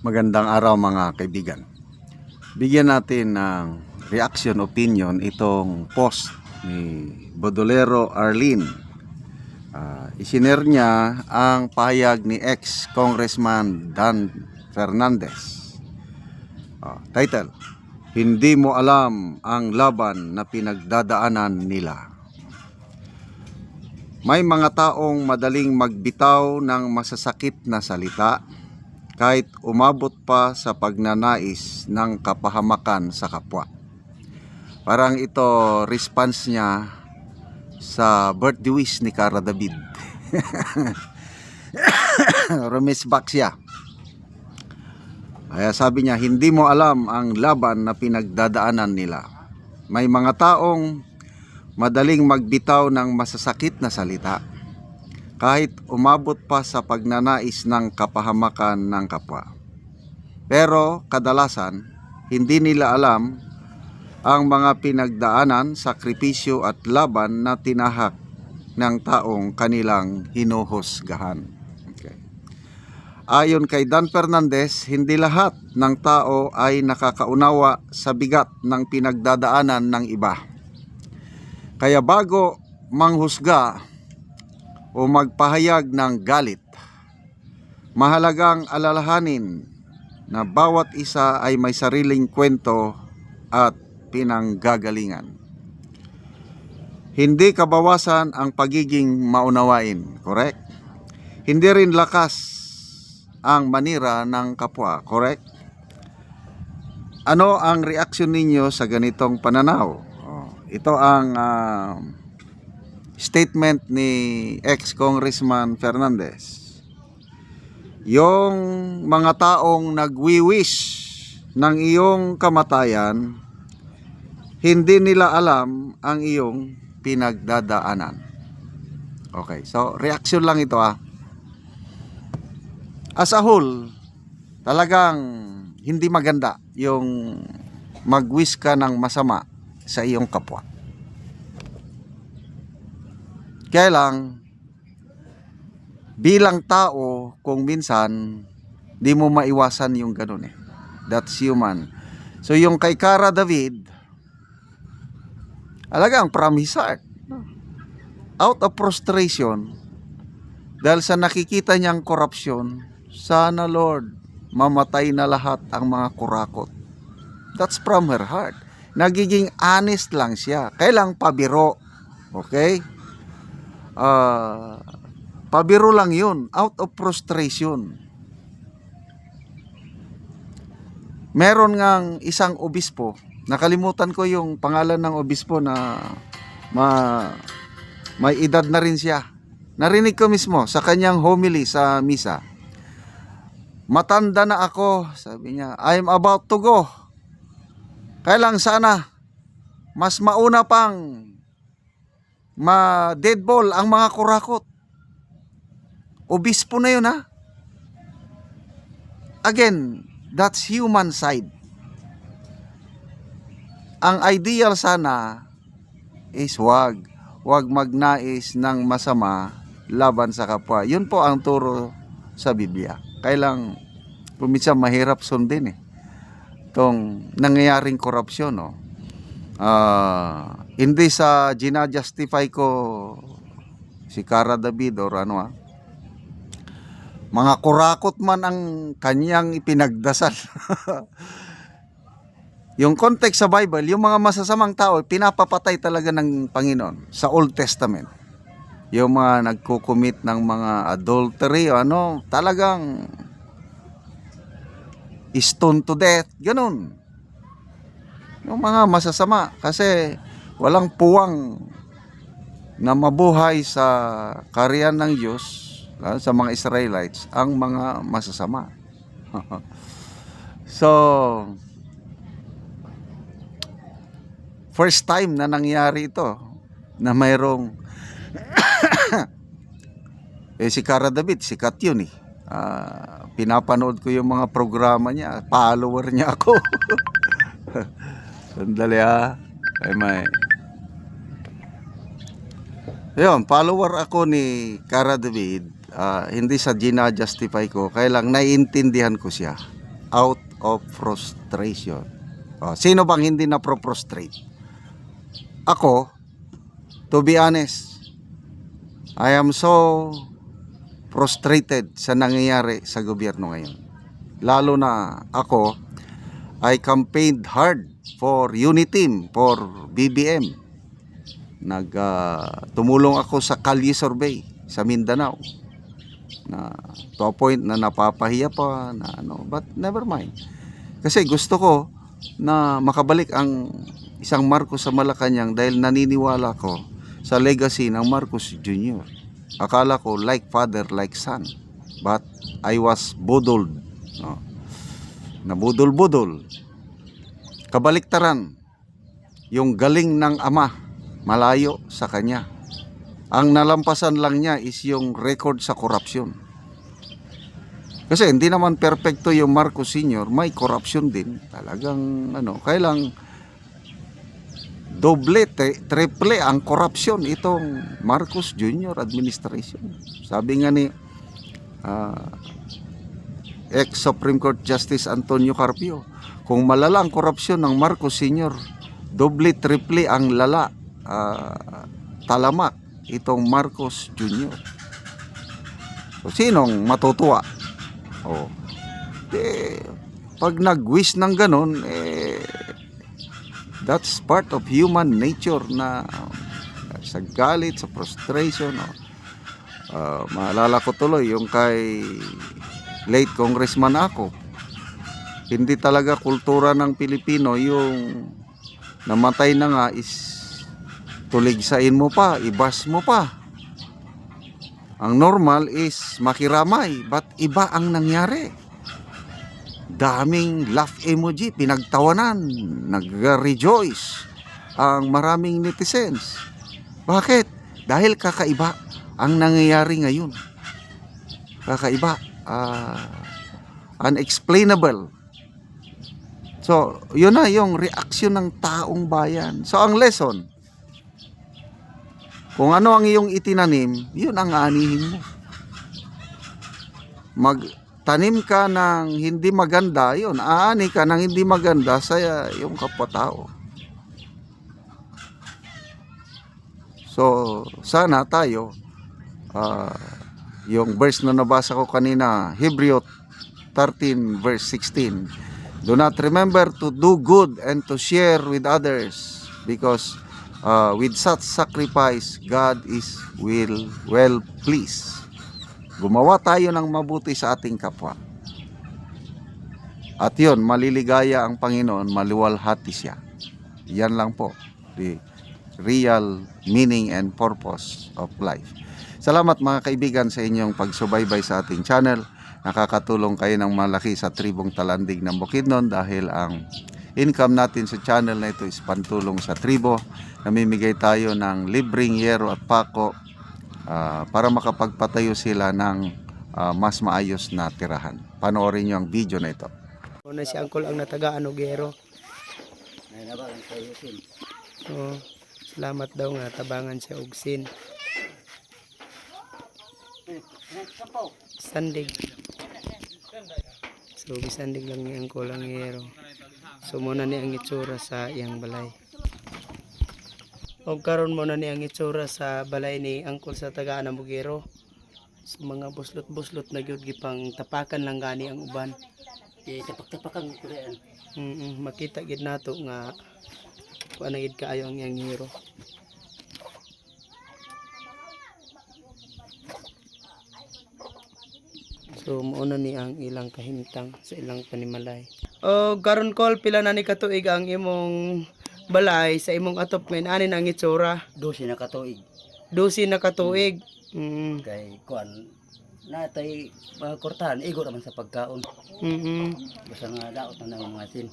Magandang araw mga kaibigan. Bigyan natin ng reaction opinion itong post ni Bodolero Arlene. Isinare niya ang pahayag ni ex-congressman Dan Fernandez. Title, "Hindi mo alam ang laban na pinagdadaanan nila." May mga taong madaling magbitaw ng masasakit na salita kahit umabot pa sa pagnanais ng kapahamakan sa kapwa. Parang ito response niya sa birthday wish ni Cara David. Remes back siya. Kaya sabi niya, hindi mo alam ang laban na pinagdadaanan nila. May mga taong madaling magbitaw ng masasakit na salita kahit umabot pa sa pagnanais ng kapahamakan ng kapwa. Pero kadalasan, hindi nila alam ang mga pinagdaanan, sakripisyo at laban na tinahak ng taong kanilang hinuhusgahan. Okay. Ayon kay Dan Fernandez, hindi lahat ng tao ay nakakaunawa sa bigat ng pinagdadaanan ng iba. Kaya bago manghusga o magpahayag ng galit, mahalagang alalahanin na bawat isa ay may sariling kwento at pinanggagalingan. Hindi kabawasan ang pagiging maunawain, correct? Hindi rin lakas ang manira ng kapwa, correct? Ano ang reaksyon ninyo sa ganitong pananaw? Ito ang statement ni ex-congressman Fernandez. Yung mga taong nagwi-wish ng iyong kamatayan, hindi nila alam ang iyong pinagdadaanan. Okay, so reaction lang ito . As a whole, talagang hindi maganda yung mag-wish ka ng masama sa iyong kapwa. Kaya lang, bilang tao, kung minsan, di mo maiwasan yung ganun . That's human. So yung kay Cara David, alagang from his heart, out of frustration, dahil sa nakikita niyang korupsyon, sana Lord, mamatay na lahat ang mga kurakot. That's from her heart. Nagiging honest lang siya. Kailang pabiro. Okay? Pabiro lang yun, out of frustration. Meron ngang isang obispo, nakalimutan ko yung pangalan ng obispo na may edad na rin siya. Narinig ko mismo sa kanyang homily sa misa. Matanda na ako, sabi niya, I'm about to go. Kailang sana mas mauna pang ma-deadball ang mga kurakot. Obispo na yun . Again, that's human side. Ang ideal sana is wag magnais ng masama laban sa kapwa. Yun po ang turo sa Biblia. Kailang puminsan mahirap sundin itong nangyayaring korupsyon. Hindi sa gina-justify ko si Cara David or ano . Mga kurakot man ang kanyang ipinagdasal. Yung context sa Bible, yung mga masasamang tao, pinapapatay talaga ng Panginoon sa Old Testament. Yung mga nagkukumit ng mga adultery, talagang stone to death, ganun. Yung mga masasama, kasi walang puwang na mabuhay sa kaharian ng Diyos, sa mga Israelites, ang mga masasama. So, first time na nangyari ito, na mayroong si Cara David, sikat yun . Pinapanood ko yung mga programa niya, follower niya ako. Sandali ay may. Ayun, follower ako ni Cara David. Hindi sa gina-justify ko, kaya lang naiintindihan ko siya. out of frustration. Sino bang hindi na prostrate? Ako, to be honest, I am so frustrated sa nangyayari sa gobyerno ngayon. Lalo na ako, I campaigned hard for Uniteam, for BBM. Tumulong ako sa Kalye Survey sa Mindanao. Na to a point na napapahiya pa na but never mind. Kasi gusto ko na makabalik ang isang Marcos sa Malacanang dahil naniniwala ko sa legacy ng Marcos Jr. Akala ko like father, like son. But I was budoled. Nabudol-budol. Kabaliktaran. Yung galing ng ama, malayo sa kanya. Ang nalampasan lang niya is yung record sa korupsyon. Kasi hindi naman perfecto yung Marcos Sr., may korupsyon din. Talagang kailang doble, triple ang korupsyon itong Marcos Jr. administration. Sabi nga ni ex-Supreme Court Justice Antonio Carpio, kung malala ang korupsyon ng Marcos Sr., doble, triple ang lala, talamak itong Marcos Jr. So, sinong matutuwa? Pag nag-wish ng ganon, that's part of human nature na sa galit, sa frustration. Maalala ko tuloy yung kay late Congressman ako. Hindi talaga kultura ng Pilipino yung namatay na nga is tuligsain mo pa, ibas mo pa. Ang normal is makiramay, but iba ang nangyari. Daming laugh emoji, pinagtawanan, nag-rejoice ang maraming netizens. Bakit? Dahil kakaiba ang nangyayari ngayon. Kakaiba, unexplainable. So, yun na yung reaksyon ng taong bayan. So, ang lesson, kung ano ang iyong itinanim, yun ang aanihin mo. Magtanim ka ng hindi maganda, yun, aani ka ng hindi maganda sa iyong kapwa-tao. So, sana tayo, yung verse na nabasa ko kanina, Hebrew 13 verse 16, do not remember to do good and to share with others, because with such sacrifice, God is well pleased. Gumawa tayo ng mabuti sa ating kapwa. At yun, maliligaya ang Panginoon, maluwalhati siya. Yan lang po, the real meaning and purpose of life. Salamat mga kaibigan sa inyong pagsubaybay sa ating channel. Nakakatulong kayo ng malaki sa tribong Talandig ng Bukidnon dahil ang income natin sa channel na ito is pantulong sa tribo. Namimigay tayo ng libreng yero at pako para makapagpatayo sila ng mas maayos na tirahan. Panoorin nyo ang video na ito. Una si Uncle ang natagaan og yero. Salamat daw nga tabangan siya og sin. Sandig. So bisandig lang ni Uncle ang yero. So muna ni ang itsura sa iyang balay. O karon mo na ni ang itsura sa balay ni Uncle sa tagaan ng Bugero. So mga buslot-buslot na gyud gipang tapakan lang gani ang uban. Tapak-tapakan ko rin. Makita gid nato nga kuan na gid kaayo ang iyang hero. So mauna ni ang ilang kahimtang sa ilang panimalay. O karon Col, pila na ni katuig ang imong balay sa imong atop ngayon ani ang itsura? 12 na katuig. 12 na katuig. Kay kuan natay mga kurtahan igo naman sa pagkaon. Basta nga daot na ng mga sin.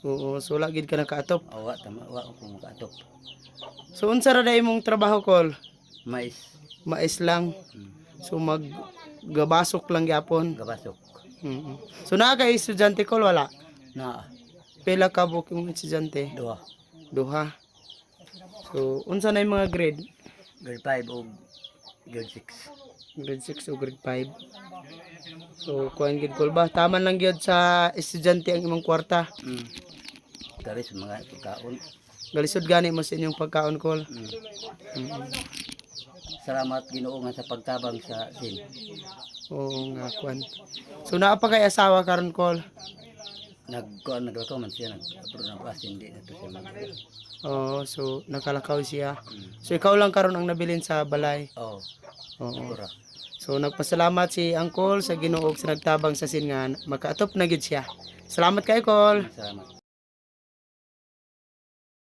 Oo, so lagid ka nakaatop. Awa tama wa ko makaatop. So unsa ra day imong trabaho Col? Mais Mais lang. So gabasok lang gyapon. gabasok. So naa kay estudyante Col wala? Na Pila ka buok imong estudyante? duha. Duha. So unsa na yung mga grade? Grade 5 o grade 6. Grade 6 o grade 5. So kuan gid kol ba? Taman lang gyud sa estudyante ang imong kwarta. Dari sa mga pagkaon. Galisod gani mo sa inyong pagkaon kol. Salamat Ginoo nga sa pagtabang sa sin. Oo nga kuan. So naa pa kay asawa karon kol. Naglakaw man siya, nag-approve ng bus, hindi na to siya mag. Oo, so nakalakaw siya. So ikaw lang karon ang nabilin sa balay. Oo, Oo. siguro. So nagpasalamat si Angkol sa Ginoo sa nagtabang sa sin nga makaatop na gid siya. Salamat kay Kol. Salamat.